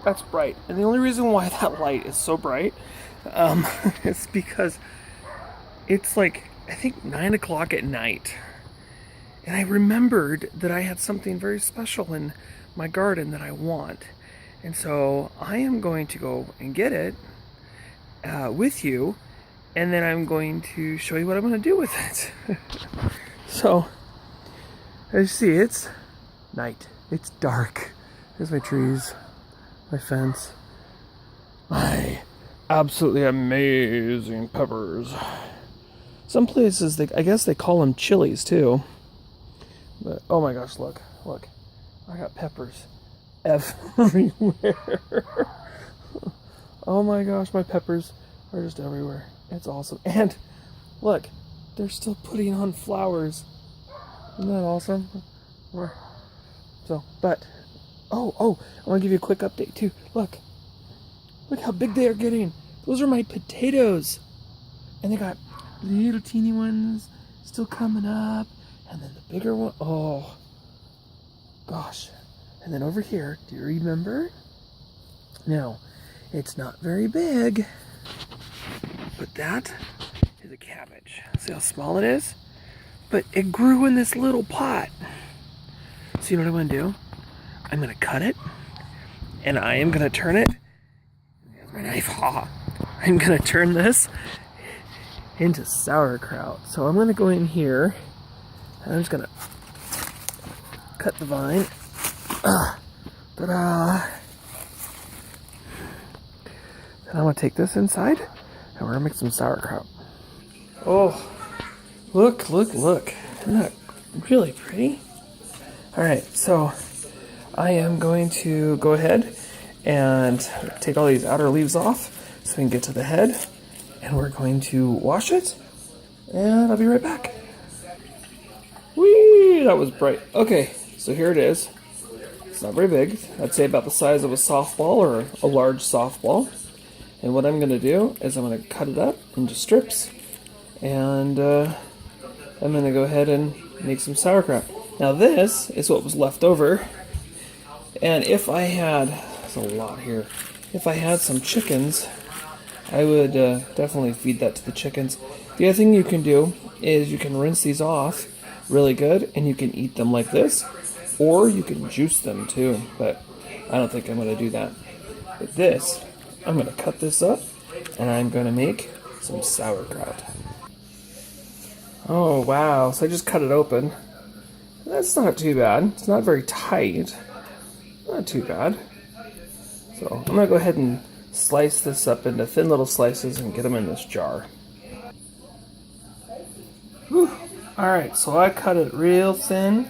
That's bright. And the only reason why that light is so bright is because it's like, I think 9 o'clock at night. And I remembered that I had something very special in my garden that I want. And so I am going to go and get it with you. And then I'm going to show you what I'm going to do with it. So, as you see, it's night. It's dark. There's my trees, my fence, my absolutely amazing peppers. Some places, I guess they call them chilies too. But, oh my gosh, look. I got peppers everywhere. Oh my gosh, my peppers are just everywhere. It's awesome. And, look, they're still putting on flowers. Isn't that awesome? Oh, I want to give you a quick update too. Look how big they are getting. Those are my potatoes. And they got little teeny ones still coming up. And then the bigger one, oh, gosh. And then over here, do you remember? Now, it's not very big, but that is a cabbage. See how small it is? But it grew in this little pot. So you know what I'm going to do? I'm going to cut it, and I am going to turn it. Here's my knife. I'm going to turn this into sauerkraut. So I'm going to go in here, and I'm just going to cut the vine. Ta-da! And I'm going to take this inside, and we're going to make some sauerkraut. Oh, look. Isn't that really pretty? Alright, so I am going to go ahead and take all these outer leaves off so we can get to the head. And we're going to wash it. And I'll be right back. Whee! That was bright. Okay, so here it is. It's not very big. I'd say about the size of a softball or a large softball. And what I'm going to do is I'm going to cut it up into strips. And I'm going to go ahead and make some sauerkraut. Now this is what was left over. And if I had, there's a lot here. If I had some chickens, I would definitely feed that to the chickens. The other thing you can do is you can rinse these off really good and you can eat them like this. Or you can juice them too, but I don't think I'm going to do that. But this, I'm going to cut this up and I'm going to make some sauerkraut. Oh wow, so I just cut it open. That's not too bad. It's not very tight. Not too bad. So I'm going to go ahead and slice this up into thin little slices and get them in this jar. Alright, so I cut it real thin.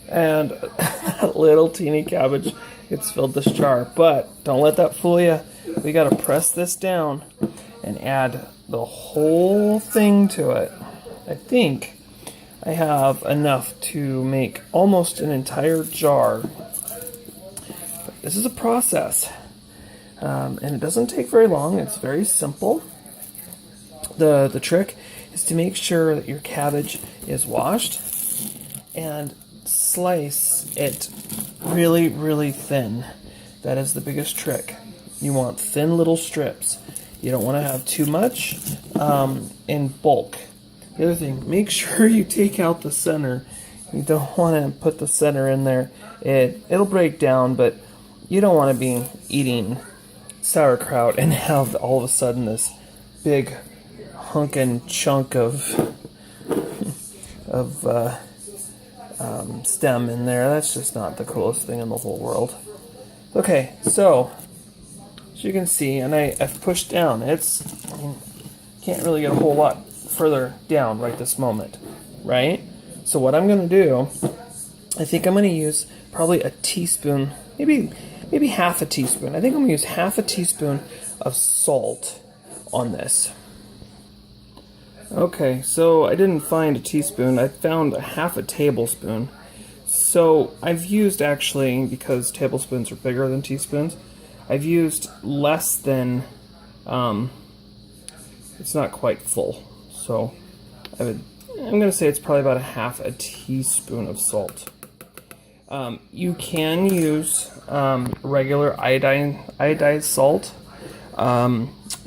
And a little teeny cabbage gets filled this jar. But don't let that fool you. We got to press this down and add the whole thing to it. I think I have enough to make almost an entire jar. But this is a process. And it doesn't take very long. It's very simple. The trick is to make sure that your cabbage is washed and slice it really, really thin. That is the biggest trick. You want thin little strips. You don't want to have too much in bulk. The other thing, make sure you take out the center. You don't want to put the center in there. It'll break down, but you don't want to be eating sauerkraut and have all of a sudden this big hunkin' chunk of stem in there. That's just not the coolest thing in the whole world. Okay, so as you can see, and I've pushed down. Can't really get a whole lot further down right this moment, right? So what I'm going to do, I think I'm going to use probably a teaspoon, maybe half a teaspoon. I think I'm going to use half a teaspoon of salt on this. Okay, so I didn't find a teaspoon. I found a half a tablespoon. So I've used, actually, because tablespoons are bigger than teaspoons, I've used less than, it's not quite full. So I'm going to say it's probably about a half a teaspoon of salt. You can use regular iodized salt.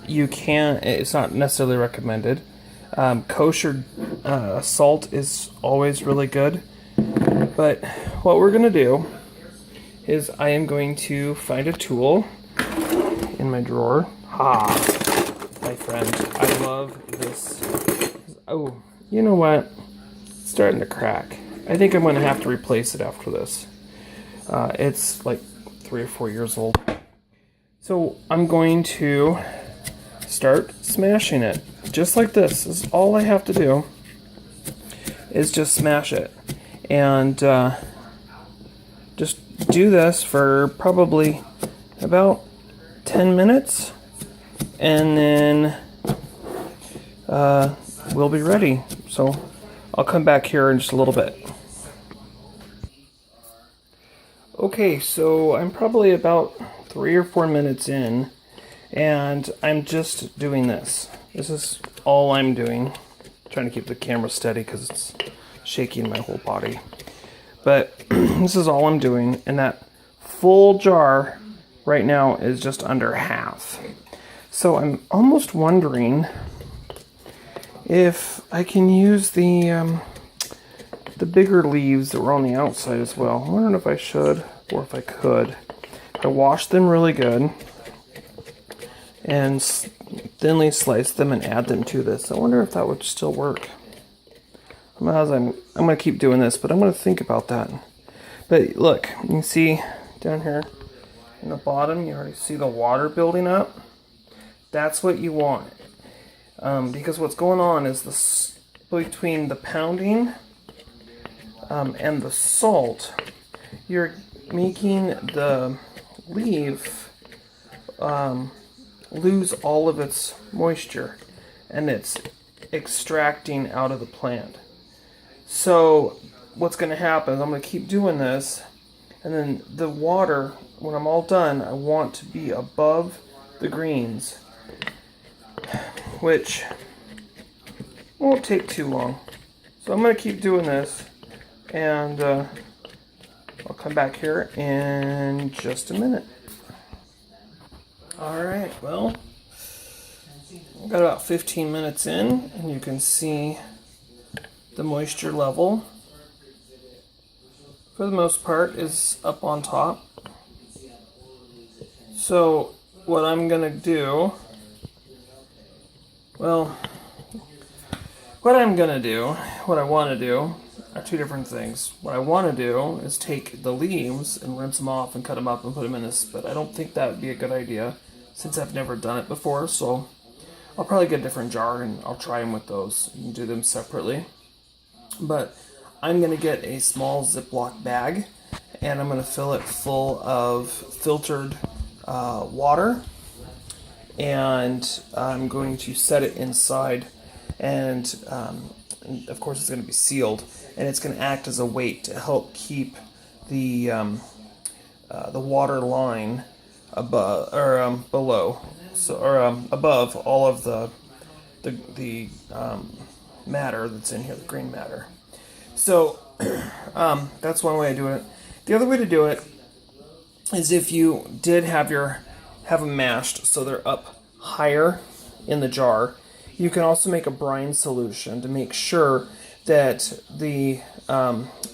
You can. It's not necessarily recommended. Kosher salt is always really good. But what we're going to do is I am going to find a tool in my drawer. My friend, I love this. Oh, you know what? It's starting to crack. I think I'm going to have to replace it after this. It's like 3 or 4 years old. So I'm going to start smashing it. Just like this. This is all I have to do is just smash it. And just do this for probably about 10 minutes. And then we'll be ready. So I'll come back here in just a little bit. Okay, so I'm probably about 3 or 4 minutes in, and I'm just doing this. This is all I'm doing. I'm trying to keep the camera steady because it's shaking my whole body. But this is all I'm doing, and that full jar right now is just under half. So I'm almost wondering if I can use the bigger leaves that were on the outside as well. I'm wondering if I should or if I could. I washed them really good and thinly slice them and add them to this. I wonder if that would still work. I'm going to keep doing this, but I'm going to think about that. But look, you can see down here in the bottom, you already see the water building up. That's what you want. Because what's going on is between the pounding and the salt, you're making the leaf lose all of its moisture, and it's extracting out of the plant. So what's going to happen is I'm going to keep doing this, and then the water, when I'm all done, I want to be above the greens, which won't take too long. So I'm going to keep doing this, and I'll come back here in just a minute. Alright, well, I've got about 15 minutes in, and you can see the moisture level, for the most part, is up on top. So what I'm going to do, what I want to do are two different things. What I want to do is take the leaves and rinse them off and cut them up and put them in this, but I don't think that would be a good idea since I've never done it before, so I'll probably get a different jar and I'll try them with those and do them separately. But I'm going to get a small Ziploc bag and I'm going to fill it full of filtered water, and I'm going to set it inside, and of course it's going to be sealed, and it's going to act as a weight to help keep the water line above or below, above all of the matter that's in here, the green matter. So that's one way to do it. The other way to do it is if you did have them mashed so they're up higher in the jar, you can also make a brine solution to make sure that the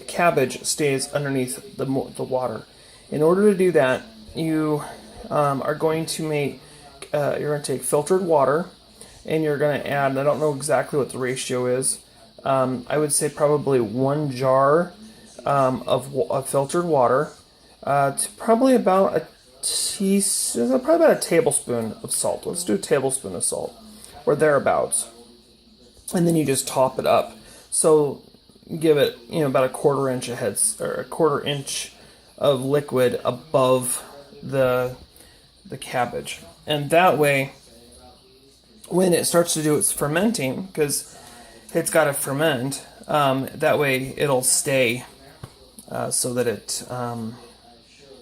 cabbage stays underneath the water. In order to do that, you are going to take filtered water, and you're going to add, I don't know exactly what the ratio is, I would say probably 1 jar of filtered water to probably about a tablespoon of salt. Let's do a tablespoon of salt, or thereabouts. And then you just top it up. So give it, about a quarter inch of liquid above the cabbage. And that way, when it starts to do its fermenting, because it's got to ferment, that way it'll stay so that it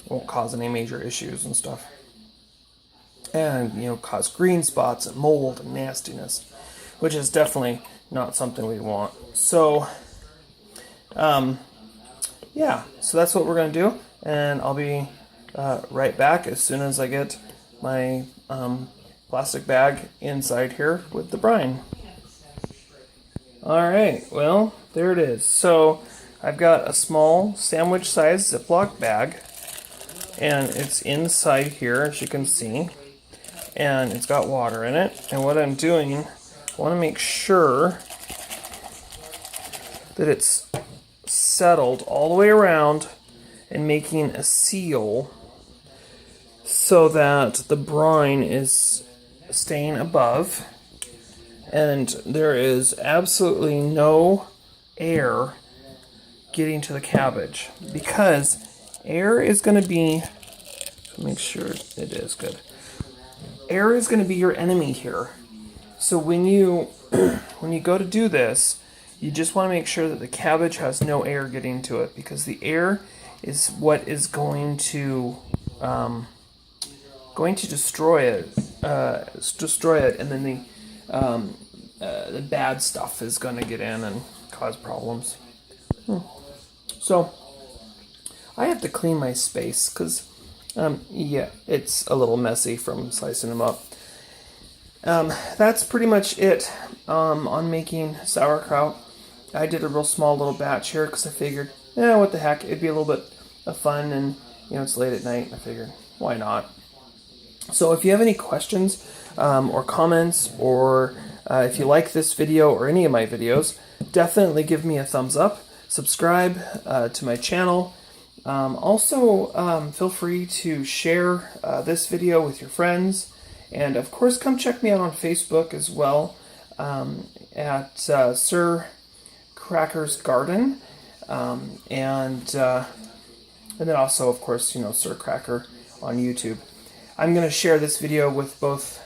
won't cause any major issues and stuff. And, cause green spots and mold and nastiness, which is definitely not something we want. So, yeah, so that's what we're going to do, and I'll be right back as soon as I get my plastic bag inside here with the brine. Alright, well, there it is. So I've got a small sandwich-sized Ziploc bag, and it's inside here, as you can see, and it's got water in it. And what I'm doing, I want to make sure that it's settled all the way around and making a seal so that the brine is staying above and there is absolutely no air getting to the cabbage, because air is going to be, make sure it is good, air is going to be your enemy here. So when you when you go to do this, you just want to make sure that the cabbage has no air getting to it, because the air is what is going to destroy it, and then the bad stuff is going to get in and cause problems. So I have to clean my space because, yeah, it's a little messy from slicing them up. That's pretty much it on making sauerkraut. I did a real small little batch here because I figured, what the heck, it'd be a little bit of fun, and it's late at night, and I figured, why not? So if you have any questions or comments, or if you like this video or any of my videos, definitely give me a thumbs up, subscribe to my channel. Also, feel free to share this video with your friends, and of course come check me out on Facebook as well, at Sir Cracker's Garden, and then also, of course, Sir Cracker on YouTube. I'm going to share this video with both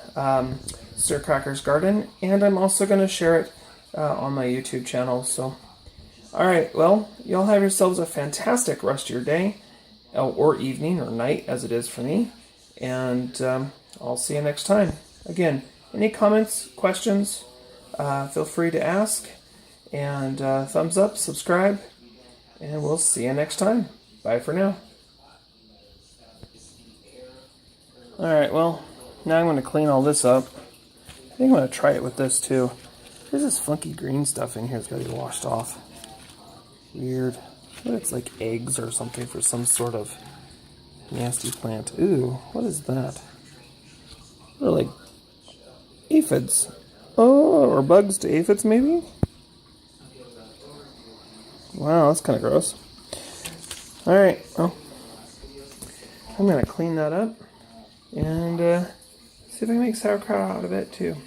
Sir Cracker's Garden, and I'm also going to share it on my YouTube channel. So, alright, well, y'all have yourselves a fantastic rest of your day, or evening, or night, as it is for me, and I'll see you next time. Again, any comments, questions, feel free to ask, and thumbs up, subscribe, and we'll see you next time. Bye for now. Alright, well, now I'm going to clean all this up. I think I'm going to try it with this too. There's this funky green stuff in here that's got to be washed off. Weird. But it's like eggs or something for some sort of nasty plant. Ooh, what is that? They're like aphids. Oh, or bugs to aphids maybe? Wow, that's kind of gross. Alright, well, I'm going to clean that up and see if I can make sauerkraut out of it too.